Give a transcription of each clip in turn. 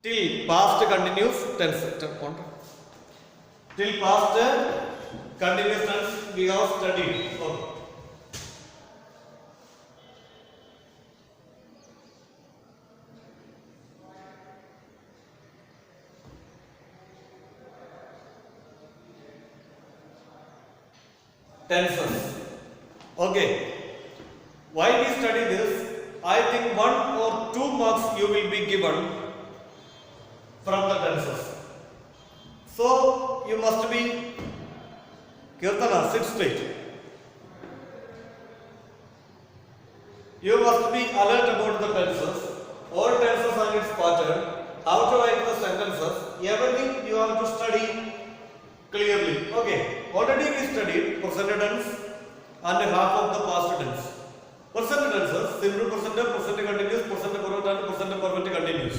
Till past continuous tense. Till past continuous tense we have studied. Okay. Tenses. Okay. Why we study this? I think 1 or 2 marks you will be given from the tenses. So you must be Kirtana, sit straight. You must be alert about the tenses, all tenses and its pattern, how to write the sentences, everything you have to study clearly. Okay, already we studied present tense and half of the past tense. Present tenses, simple present, present continuous, present perfect and present perfect continuous.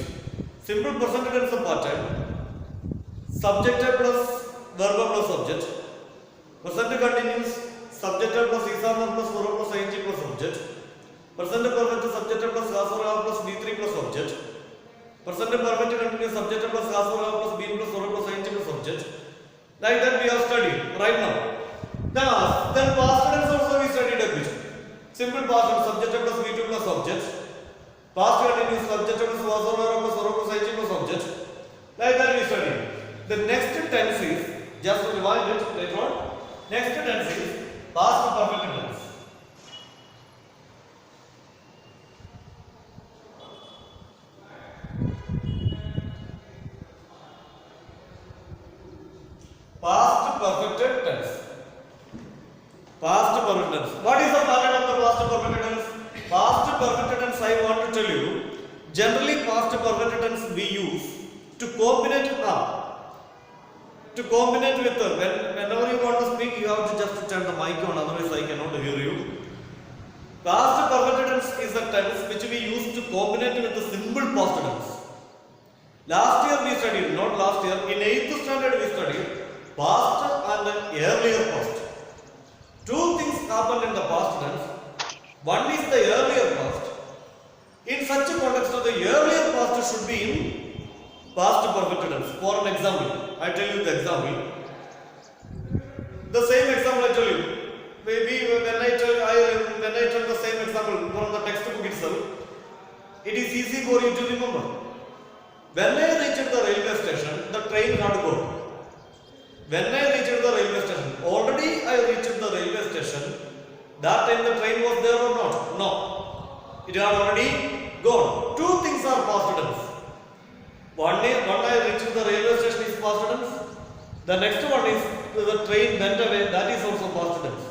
Simple present tense pattern, subject plus verb plus subject. Present continuous, subject plus is plus verb plus ing plus subject. Present perfect, subject plus has or have plus b3 plus subject. Present perfect continuous, subject plus has or have plus been plus verb plus ing plus subject. Like that we have studied right now. Then past tense also we studied a bit. Simple past tense, subject plus v2 plus subject. Past continuous, subject plus was or have plus verb plus ing plus subject. Like that we studied. The next tense is, just to remind it later on, next tense is past perfect tense. Past perfect tense. Past perfect tense. What is the pattern of the past perfect tense? Past perfect tense, I want to tell you. Generally, past perfect tense we use to combine with whenever you want to speak, you have to just turn the mic on, otherwise I cannot hear you. Past perfect tense is a tense which we use to combine with the simple past tense. Last year we studied, not last year, in 8th standard we studied past and earlier past. Two things happen in the past tense. One is the earlier past. In such a context, the earlier past should be in past perfect tense. For an example, I tell you the example. The same example I tell you. Maybe when I tell the same example from the textbook itself, it is easy for you to remember. When I reached the railway station, the train had gone. When I reached the railway station, already I reached the railway station. That time the train was there or not? No. It had already gone. Two things are past tense. One I reached the railway station is past tense. The next one is the train went away. That is also past tense.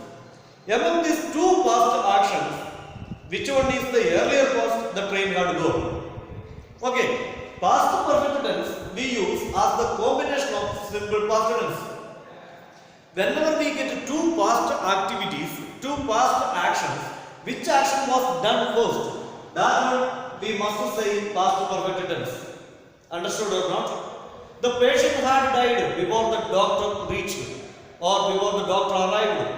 Among these two past actions, which one is the earlier past? The train had gone. Okay. Past perfect tense we use as the combination of simple past tense. Whenever we get two past activities, two past actions, which action was done first? That one we must say past perfect tense. Understood or not? The patient had died before the doctor reached or before the doctor arrived.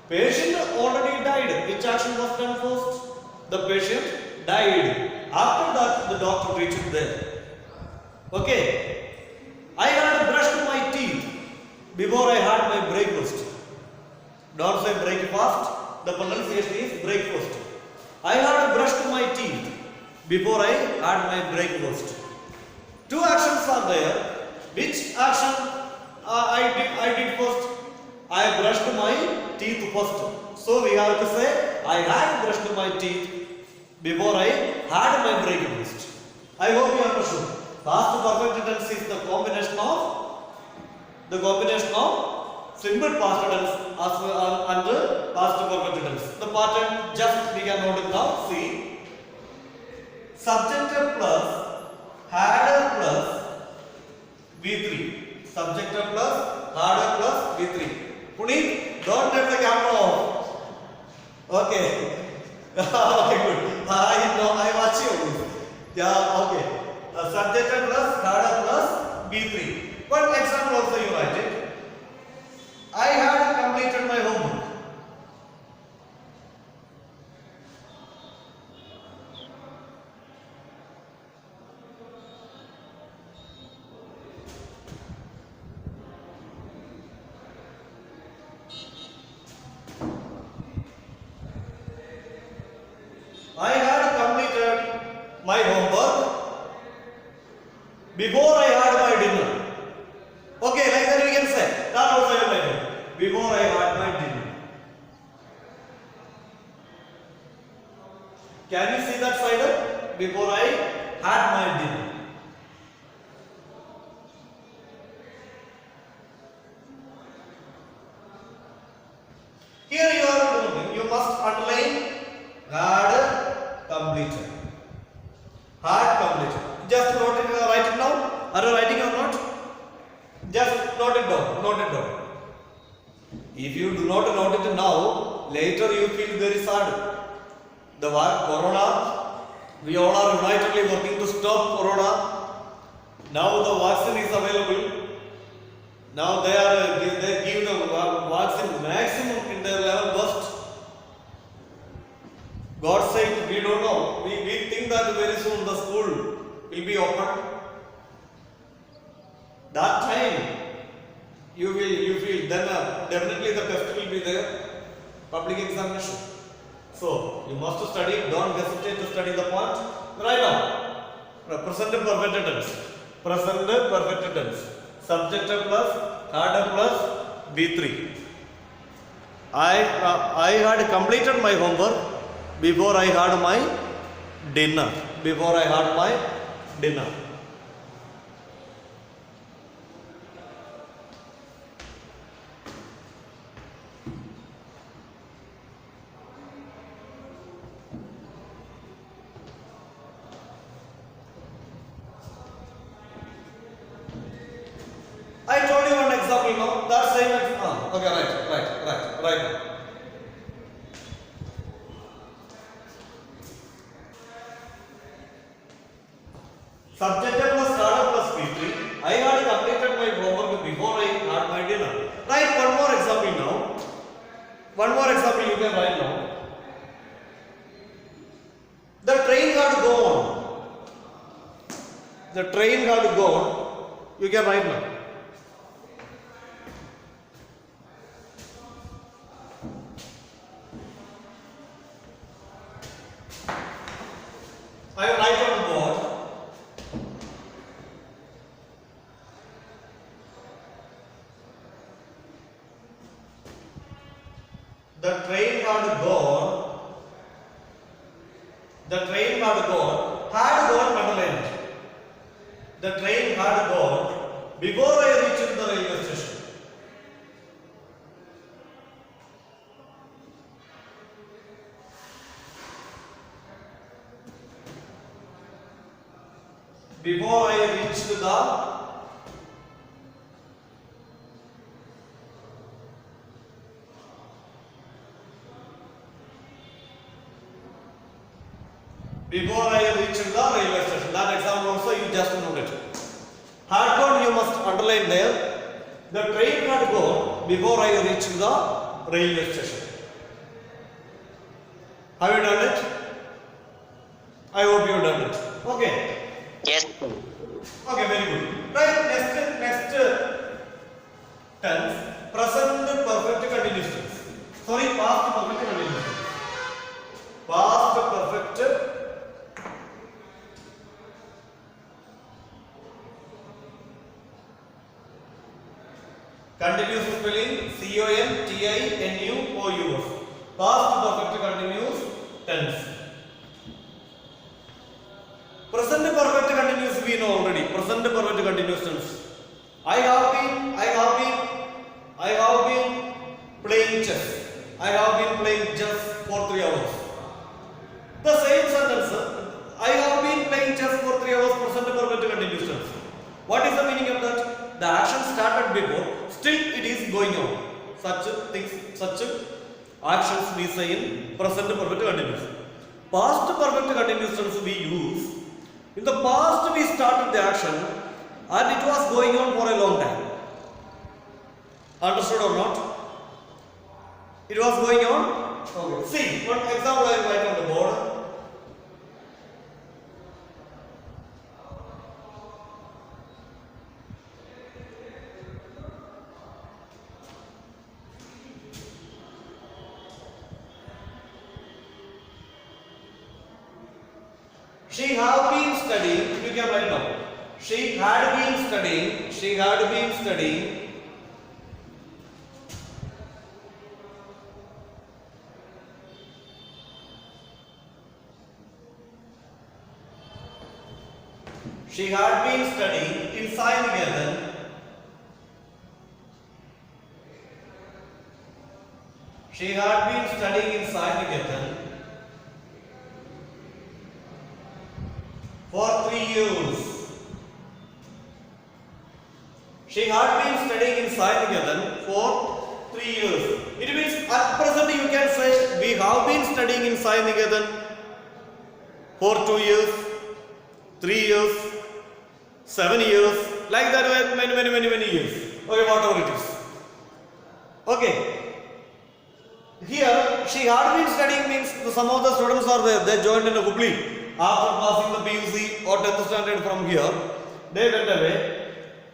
Patient already died. Which action was done first? The patient died. After that, the doctor reached there. Okay. I had brushed my teeth before I had my breakfast. Don't say breakfast. The pronunciation is breakfast. I had brushed my teeth before I had my breakfast. Two actions are there. Which action I did first? I brushed my teeth first. So we have to say I had brushed my teeth before I had my breakfast. I hope you understood. Past perfect tense is the combination of simple past tense and the past perfect tense. The pattern just we can note it now. See, subject plus had plus V3. Subject plus had plus V3. Puneet, don't turn the camera off. Okay. Okay, good. I know, I watch you. Yeah, okay. Subject plus had plus B3. One example also you write it. I had completed my homework. Before I had my dinner. Okay, like that we can say. That also I am writing. Before I had my dinner. Can you see that slider? Before I had my dinner. Here you are doing. You must underline had completed. Had completed. Just note it. Write it down. Are you writing or not? Just note it down. Note it down. If you do not note it now, later you feel very sad. The corona, we all are unitedly working to stop corona. Now the vaccine is available. Now they give the vaccine maximum in their level best. God sake, we don't know. We think that very soon the school will be open. That time you feel then definitely the test will be there, public examination. So you must study. Don't hesitate to study the part. Right now, present perfect tense. Present perfect tense. Subject plus had plus B3. I had completed my homework before I had my dinner. Before I had my dinner. I told you one example now. That same example. Okay, right. Subject plus starter plus P3. I had completed my homework before I had my dinner. Write one more example now. One more example you can write now. The train had gone. The train had gone. You can write now. I will write on the board. The train had gone. The train had gone. Had gone underlined. The train had gone before I reached the railway station. Before I reached the railway station. That example also you just note it. Had gone you must underline there. The train had gone before I reached the railway station. Have you done it? I hope you have done it. Okay. Yes. Okay, very good. Right, next tense, present perfect continuous tense. Sorry, past perfect continuous tense. Past perfect continuous spelling CONTINUOUS. Past perfect continuous tense. Present perfect continuous we know already. Present perfect continuous tense. I have been playing chess. I have been playing chess for 3 hours. The same sentence. I have been playing chess for 3 hours. Present perfect continuous tense. What is the meaning of that? The action started before. Still it is going on. Such actions we say in present perfect continuous. Past perfect continuous tense we use. In the past we started the action and it was going on for a long time. Understood or not? It was going on. Okay. See, one example I will write on the board. She have been studying. You can write down. She had been studying. She had been studying. She had been studying in Sai Niketan. She had been studying in Sai Niketan for 3 years. She had been studying in Sai Niketan for 3 years. It means at present you can say we have been studying in Sai Niketan for 2 years, 3 years, 7 years, like that many years. Okay, whatever it is. Okay. Here, she had been studying means some of the students are there. They joined in a Hubli after passing the PUC or 10th standard from here. They went away.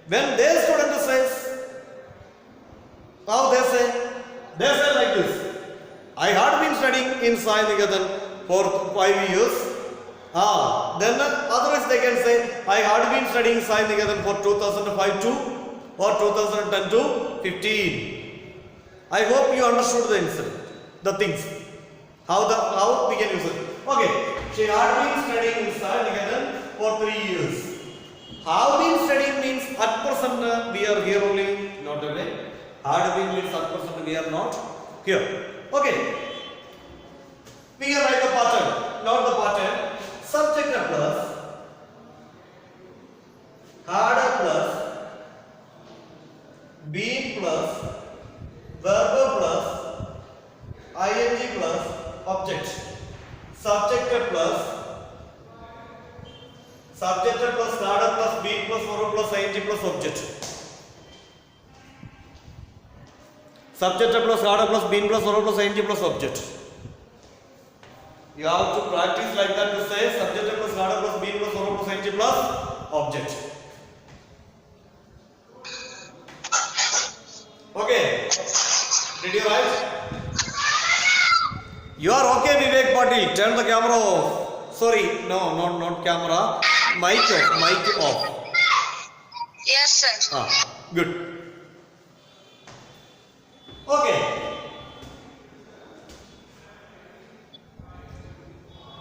When their student says, how they say? They say like this. I had been studying in Sai Niketan for 5 years. Then otherwise they can say, I had been studying Sai Niketan for 2005 to or 2010 to 15. I hope you understood the incident, the things, how we can use it. Okay, she had been studying in Sai Niketan for 3 years. Have been studying means at present we are here only, not away. Had been means at present we are not here. Okay, we can write the pattern, not the pattern. Subject plus, had plus, been plus, verb plus, ing plus, object. Subject plus, had plus, been plus, verb plus, ing plus, object. Subject plus, had plus, been plus, verb plus, ing plus, object. You have to practice like that to say subject plus, had plus, been plus, verb plus, ing plus, object. Okay. Did you write? You are okay, Vivek Patil. Turn the camera off. Sorry, no, not camera. Mic off. Yes, sir. Good. Okay.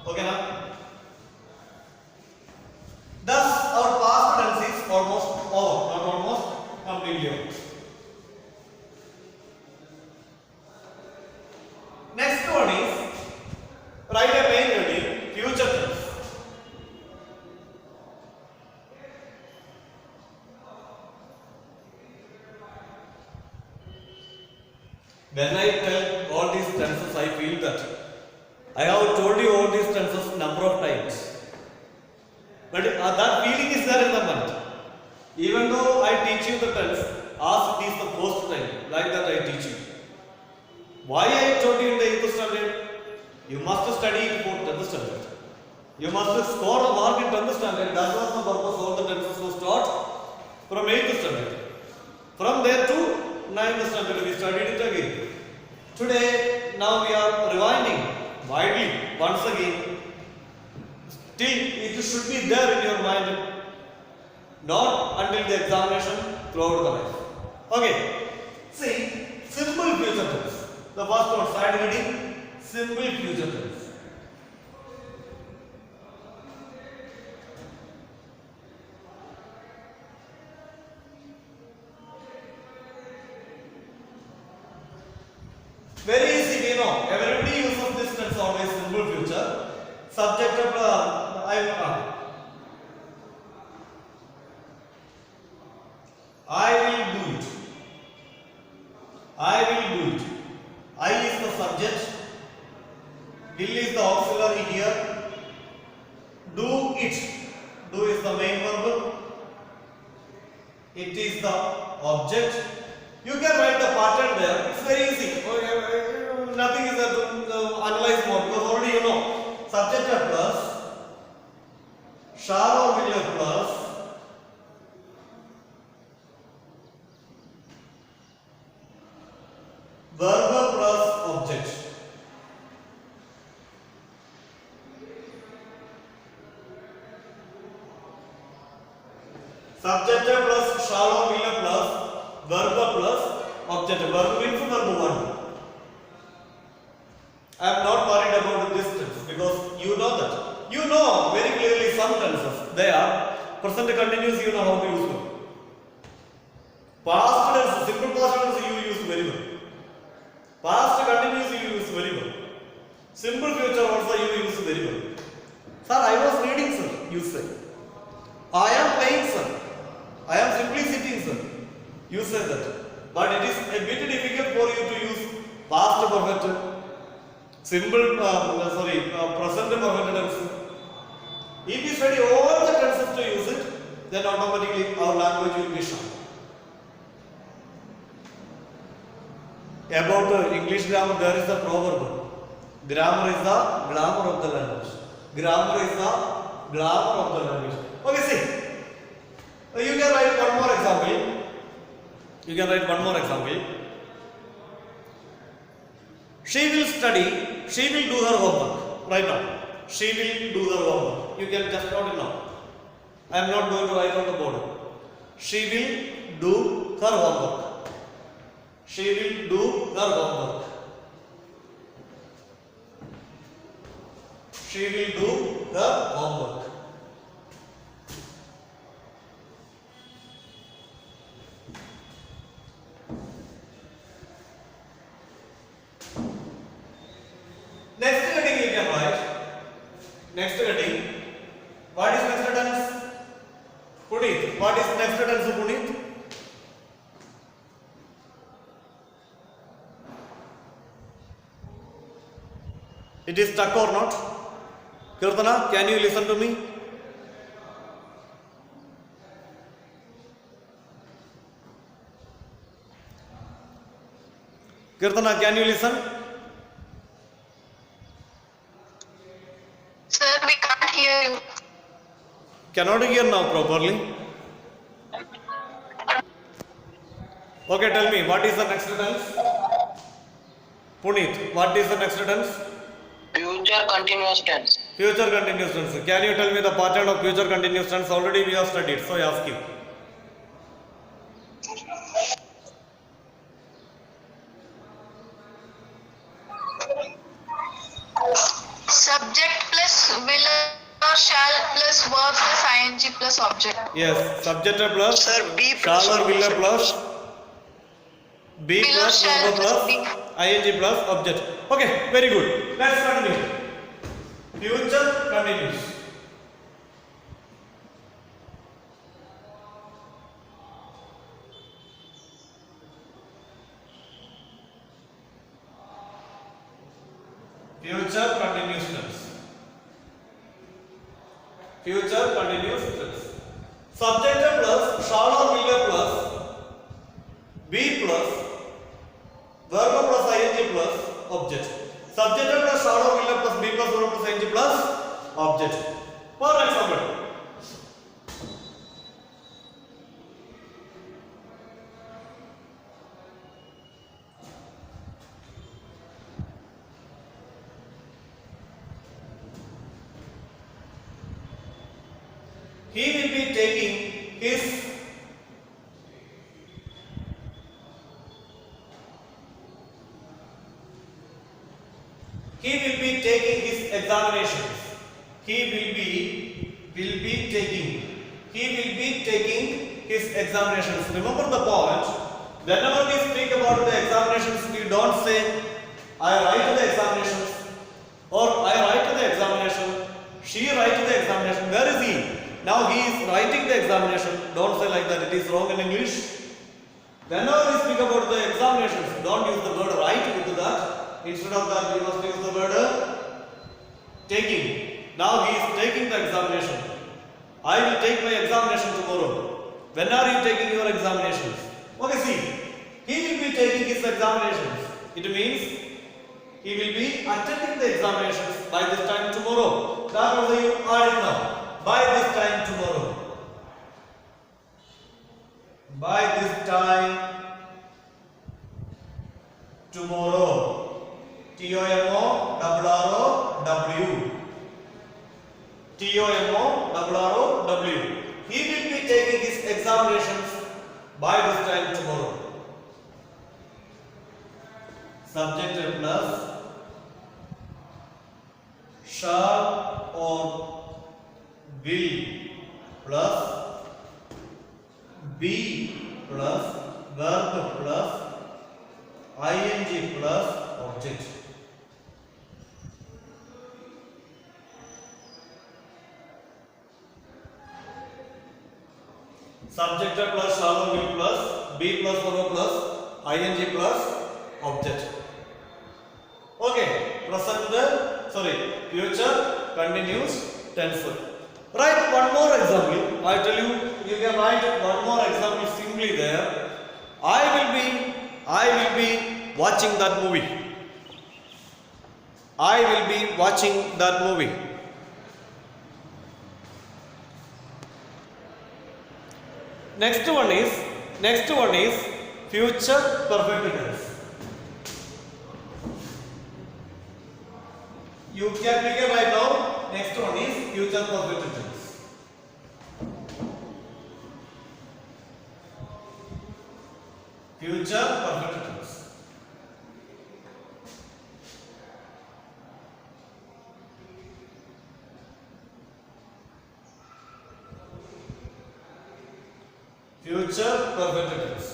Okay now. Thus our past tense is almost over, not almost, completely over. Next one is write a main heading, future tense. When I tell all these tenses, I feel that I have told you all these tenses number of times. But that feeling is there in the mind. Even though I teach you the tense, as it is the first time, like that I teach you. Why I told you in the 8th standard? You must study it for 10th standard. You must score a mark in 10th standard. That was the purpose all the tenses was taught from 8th standard. From there to 9th standard we studied it again. Today, now we are rewinding widely once again. Still, it should be there in your mind. Not until the examination throughout the life. Okay. See, simple future tense. The first one, side heading, simple future tense. Very easy, we know. Everybody uses this tense always simple future. Subject of I will do it. I will do it. I is the subject. Will is the auxiliary here. Do it. Do is the main verb. It is the object. You can write the pattern there. It's very easy. Nothing is there to analyze more because already you know. Subject plus, shall or will plus, verb plus object. Subject plus shall or will plus verb plus object. Verb means verb 1. I am not worried about the distance because you know that. You know very clearly some tenses. They are present continuous, you know how to use them. Past tense, simple past tense you use very well. Past continuous you use very well. Simple future also you use very well. Sir, I was reading, sir, you say. I am playing, sir. I am simply sitting, sir. You say that. But it is a bit difficult for you to use past perfect, simple, present perfect tense. If you study all the tenses to use it, then automatically our language will be sharp. About English grammar, there is a proverb. Grammar is the glamour of the language. Grammar is the glamour of the language. Okay, see. You can write one more example. You can write one more example. She will study. She will do her homework. Right now. She will do her homework. You can just note it now. I am not going to write on the board. She will do her homework. She will do her homework. She will do her homework. Next heading you can write. Next heading. What is next tense? Puneet. What is next tense, Puneet? It is stuck or not? Kirtana, can you listen to me? Kirtana, can you listen? Sir, we can't hear you. Cannot hear now properly. Okay, tell me, what is the next tense? Puneet, what is the next tense? Future continuous tense. Future continuous tense. Can you tell me the pattern of future continuous tense? Already we have studied, so I ask you. Subject plus will or shall plus verb plus ing plus object. Yes, subject plus Sir, be shall plus or will object. plus be Will or plus shall verb plus plus be. ing plus object. Okay, very good. Let's continue. Future continuous. Future continuous tense. Future continuous tense. Subject plus shall or will plus be plus verb plus ing plus object. Subject plus shall or will plus be plus verb plus ing plus object. For example, he will be taking his examinations. He will be taking his examinations. Remember the point. Whenever we speak about the examinations, we don't say I write the examinations or I write the examination. She writes the examination. Where is he? Now he is writing the examination. Don't say like that. It is wrong in English. Whenever we speak about the examinations, don't use the word write with that. Instead of that, we must use the word taking. Now he is taking the examination. I will take my examination tomorrow. When are you taking your examinations? Okay, see. He will be taking his examinations. It means he will be attending the examinations by this time tomorrow. That also you add it now. By this time tomorrow. By this time tomorrow. T-O-M-O-R-R-O-W. T-O-M-O-R-R-O-W. He will be taking his examinations by this time tomorrow. Subject plus shall or will plus be plus verb plus ing plus object. Subject plus shall or will plus be plus verb plus ing plus object. Okay, future continuous tense. Write one more example. I tell you, you can write one more example simply there. I will be watching that movie. I will be watching that movie. Next one is future perfect tense. You can write down. Next one is future perfect tense. Future perfect tense. Future perfect tense.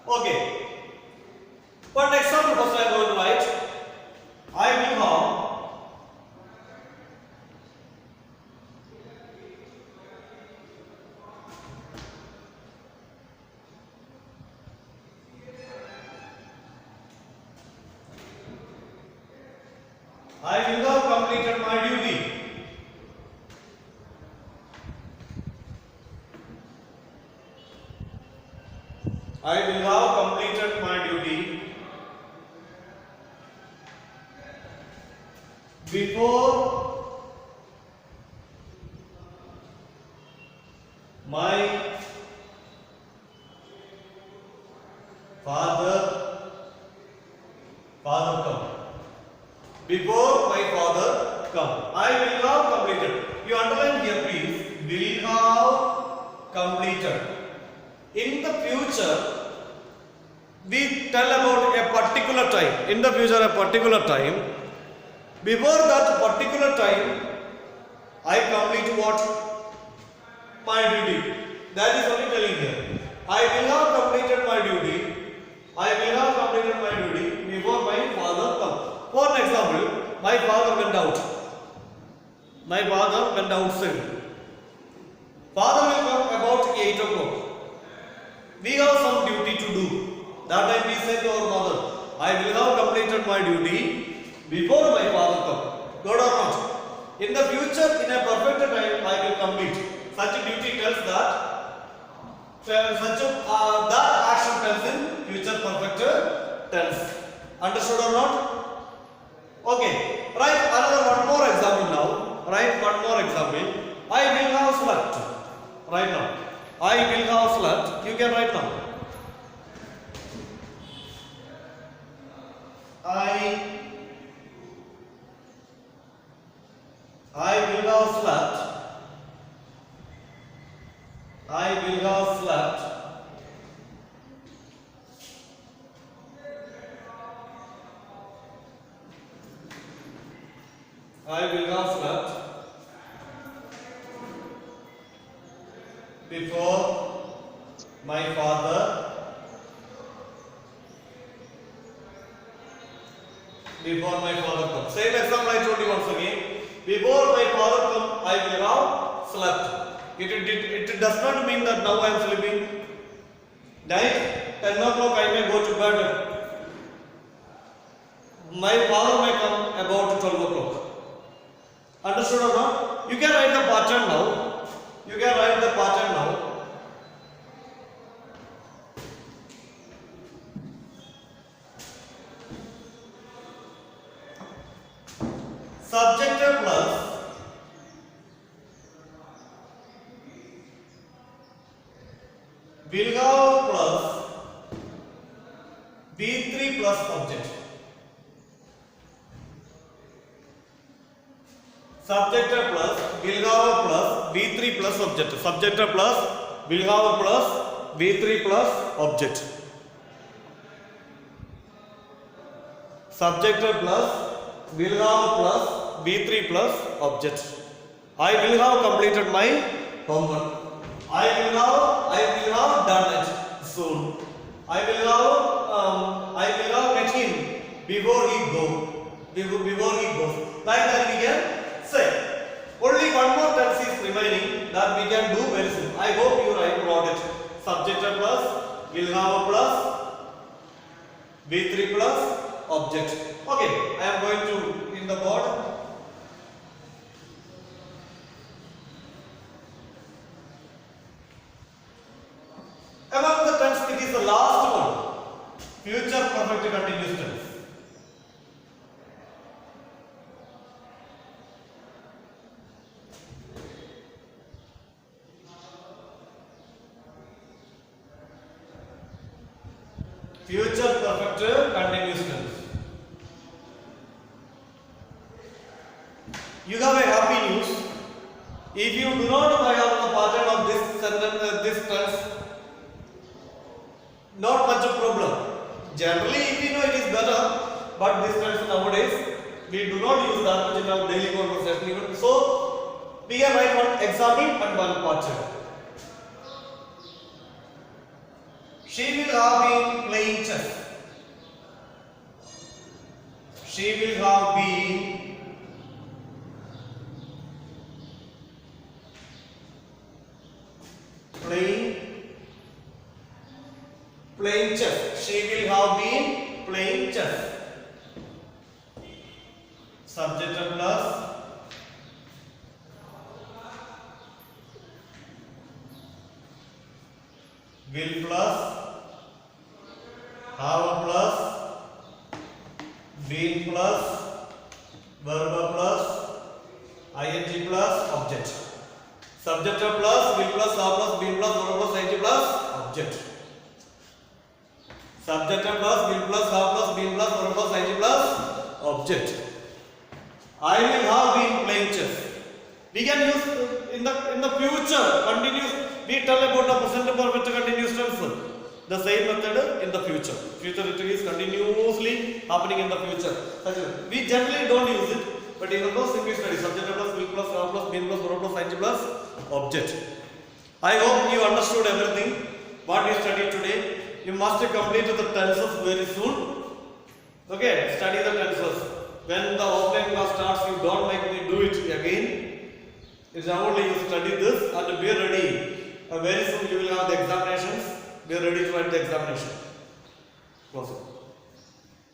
Okay. One example first I am going to write. I will have completed my duty. I will have completed my duty before my father come. Before my father come. I will have completed. You underline here please. Will have completed. In the future, we tell about a particular time. In the future, a particular time. Before that particular time, I complete what? My duty. That is what I am telling here. I will have completed my duty. I will have completed my duty before my father comes. For example, my father went out. My father went outside. Father will come about 8 o'clock. We have some duty to do. That time we said to our mother, I will have completed my duty before my father comes. God or not? In the future, in a perfect time, I will complete. Such a duty tells that that action tells in future perfect tense. Understood or not? Okay. Write one more example now. Write one more example. I will have slept. Right now. I will have slept. You can write now. I will have slept. I will have slept. I will have slept before my father comes. Same example I told you once again. Before my father comes, I will have slept. It does not mean that now I am sleeping. Night 10 o'clock I may go to bed. My father may come about 12 o'clock. Understood or not? You can write the pattern now. You can write the pattern now. Subject plus will have plus B3 plus object. Subject plus will have plus B3 plus object. Subject plus will have plus V3 plus object. Subject plus will have plus V3 plus object. I will have completed my homework. I will have done it soon. I will have met him before he goes. Like that we can say. Only one more tense is remaining that we can do very soon. I hope you wrote it. Subject plus will have plus V3 plus object. Okay, I am going to in the board. Among the tense, it is the last one. Future perfect continuous tense. Future perfect continuous tense. You have a happy news. If you do not have the pattern of this sentence, this tense, not much a problem. Generally, if you know it is better, but this tense nowadays we do not use that much in our daily conversation. Even so, we can write one example and one pattern. She will have been playing chess. She will have been playing chess. She will have been playing chess. Subject plus will plus have plus been plus verb plus ing plus object. Subject plus will plus have plus been plus verb plus ing plus object. Subject plus will plus have plus been plus verb plus ing plus object. I will have been playing chess. We can use in the future continuous. We tell about the present perfect continuous tense. The same method in the future. Future it is continuously happening in the future. We generally don't use it, but even though simply study subject plus will plus have plus been plus verb plus ing plus object. I hope you understood everything what we studied today. You must complete the tenses very soon. Okay, study the tenses. When the offline class starts, you don't make me do it again. It's only you study this and be ready. Very soon you will have the examinations. Be ready to write the examination. Close it.